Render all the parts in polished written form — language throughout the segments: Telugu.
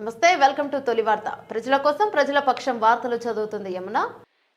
నమస్తే, వెల్కమ్ టు తొలి వార్త. ప్రజల కోసం ప్రజల పక్షం వార్తలు చదువుతుంది యమున.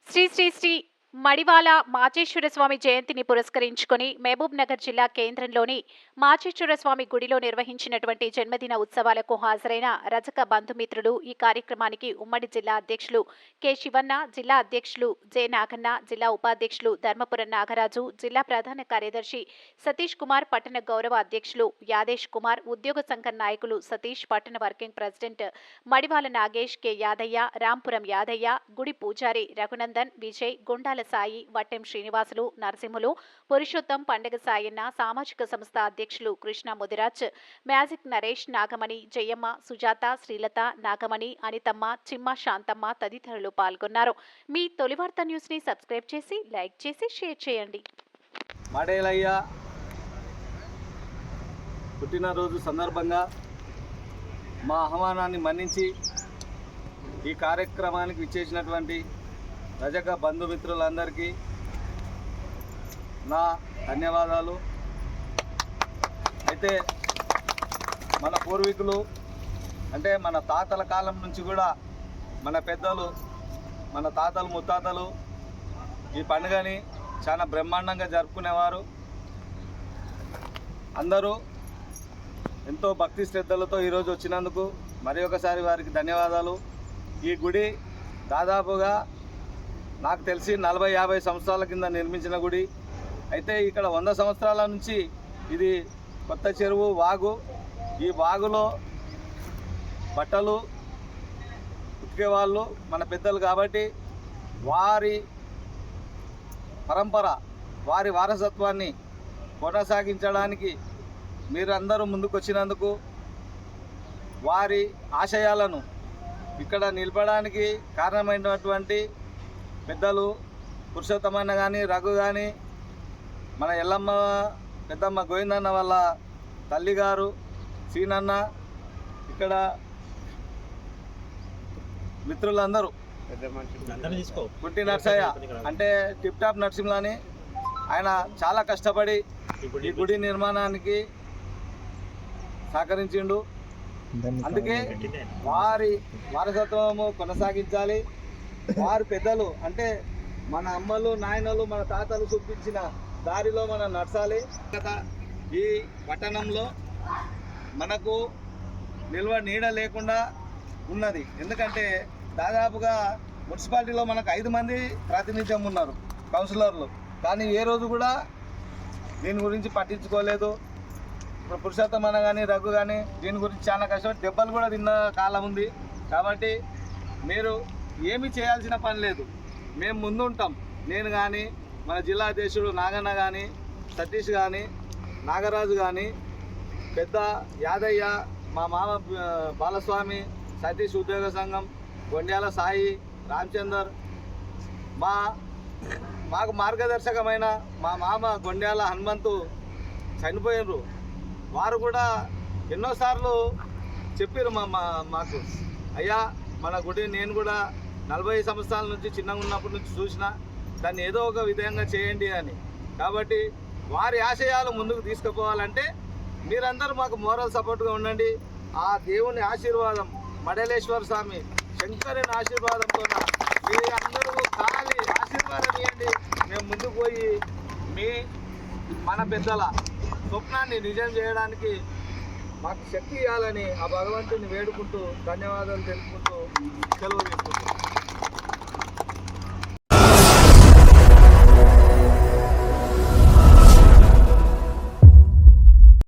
శ్రీ శ్రీ శ్రీ మడివాల మాచేశ్వర స్వామి జయంతిని పురస్కరించుకొని మహబూబ్ నగర్ జిల్లా కేంద్రంలోని మాచేశ్వర స్వామి గుడిలో నిర్వహించినటువంటి జన్మదిన ఉత్సవాలకు హాజరైన రజక బంధుమిత్రులు ఈ కార్యక్రమానికి ఉమ్మడి జిల్లా అధ్యక్షులు కె శివన్న, జిల్లా అధ్యక్షులు జె నాగన్న, జిల్లా ఉపాధ్యక్షులు ధర్మపురం నాగరాజు, జిల్లా ప్రధాన కార్యదర్శి సతీష్ కుమార్, పట్టణ గౌరవ అధ్యక్షులు యాదేష్ కుమార్, ఉద్యోగ సంఘం నాయకులు సతీష్, పట్టణ working president Madivala Nagesh, K Yadaiah, Rampuram Yadaiah, గుడి పూజారి రఘునందన్, విజయ్, గుండాల సాయి, వట్టెం శ్రీనివాసులు, నరసింహులు, పురుషోత్తం, పండగ సాయన్న, సామాజిక సంస్థ అధ్యక్షులు కృష్ణ ముదిరాజ్, మ్యాజిక్ నరేష్, నాగమణి, జయమ్మ, సుజాత, శ్రీలత, నాగమణి, అనితమ్మ, చిమ్మ, శాంతమ్మ తదితరులు పాల్గొన్నారు. మీ తొలి వార్త న్యూస్ ని సబ్స్క్రైబ్ చేసి, లైక్ చేసి, షేర్ చేయండి. మడేలయ్య పుట్టినరోజు సందర్భంగా మా ఆహ్వానాన్ని మన్నించి ఈ కార్యక్రమానికి విచ్చేసినటువంటి రజక బంధుమిత్రులందరికీ నా ధన్యవాదాలు. అయితే మన పూర్వీకులు అంటే మన తాతల కాలం నుంచి కూడా మన పెద్దలు, మన తాతలు ముత్తాతలు ఈ పండుగని చాలా బ్రహ్మాండంగా జరుపుకునేవారు. అందరూ ఎంతో భక్తి శ్రద్ధలతో ఈరోజు వచ్చినందుకు మరి ఒకసారి వారికి ధన్యవాదాలు. ఈ గుడి దాదాపుగా నాకు తెలిసి 40-50 సంవత్సరాల కింద నిర్మించిన గుడి. అయితే ఇక్కడ 100 సంవత్సరాల నుంచి ఇది కొత్త చెరువు, వాగు. ఈ వాగులో బట్టలు ఉతికేవాళ్ళు మన పెద్దలు కాబట్టి వారి పరంపర, వారి వారసత్వాన్ని కొనసాగించడానికి మీరందరూ ముందుకొచ్చినందుకు, వారి ఆశయాలను ఇక్కడ నిలపడానికి కారణమైనటువంటి పెద్దలు పురుషోత్తమన్న కానీ, రఘు కానీ, మన ఎల్లమ్మ పెద్దమ్మ గోవిందన్న వాళ్ళ తల్లిగారు సీనన్న, ఇక్కడ మిత్రులందరూ, పుట్టి నర్సయ్య అంటే టిప్ టాప్ నరసింహని, ఆయన చాలా కష్టపడి ఈ గుడి నిర్మాణానికి సహకరించిండు. అందుకే వారి వారసత్వము కొనసాగించాలి. వారి పెద్దలు అంటే మన అమ్మలు, నాయనలు, మన తాతలు చూపించిన దారిలో మనం నడచాలి. ఈ పట్టణంలో మనకు నిల్వ నీడ లేకుండా ఉన్నది. ఎందుకంటే దాదాపుగా మున్సిపాలిటీలో మనకు 5 మంది ప్రాతినిధ్యం ఉన్నారు, కౌన్సిలర్లు. కానీ ఏ రోజు కూడా దీని గురించి పట్టించుకోలేదు. ఇప్పుడు పురుషోత్తమన్న కానీ, రఘు కానీ దీని గురించి చాలా కష్టపడి దెబ్బలు కూడా తిన్న కాలం ఉంది. కాబట్టి మీరు ఏమీ చేయాల్సిన పని లేదు, మేము ముందుంటాం. నేను కానీ, మన జిల్లా అధ్యక్షుడు నాగన్న కానీ, సతీష్ కానీ, నాగరాజు కానీ, పెద్ద యాదయ్య, మా మామ బాలస్వామి, సతీష్ ఉద్యోగ సంఘం, గొండ్యాల సాయి, రామచందర్, మాకు మార్గదర్శకమైన మా మామ గొండ్యాల హనుమంతు చనిపోయినరు. వారు కూడా ఎన్నోసార్లు చెప్పారు మాకు, అయ్యా మన గుడి నేను కూడా 40 సంవత్సరాల నుంచి చిన్నగా ఉన్నప్పటి నుంచి చూసిన, దాన్ని ఏదో ఒక విధంగా చేయండి అని. కాబట్టి వారి ఆశయాలు ముందుకు తీసుకుపోవాలంటే మీరందరూ మాకు మోరల్ సపోర్ట్గా ఉండండి. ఆ దేవుని ఆశీర్వాదం, మడలేశ్వర స్వామి శంకరుని ఆశీర్వాదంతో మీరు అందరూ ఖాళీ ఆశీర్వాదం ఇవ్వండి. మేము ముందుకు పోయి మన పెద్దల స్వప్నాన్ని నిజం చేయడానికి మాకు శక్తి ఇవ్వాలని ఆ భగవంతుని వేడుకుంటూ ధన్యవాదాలు తెలుపుకుంటూ సెలవు తీసుకుంటున్నాం.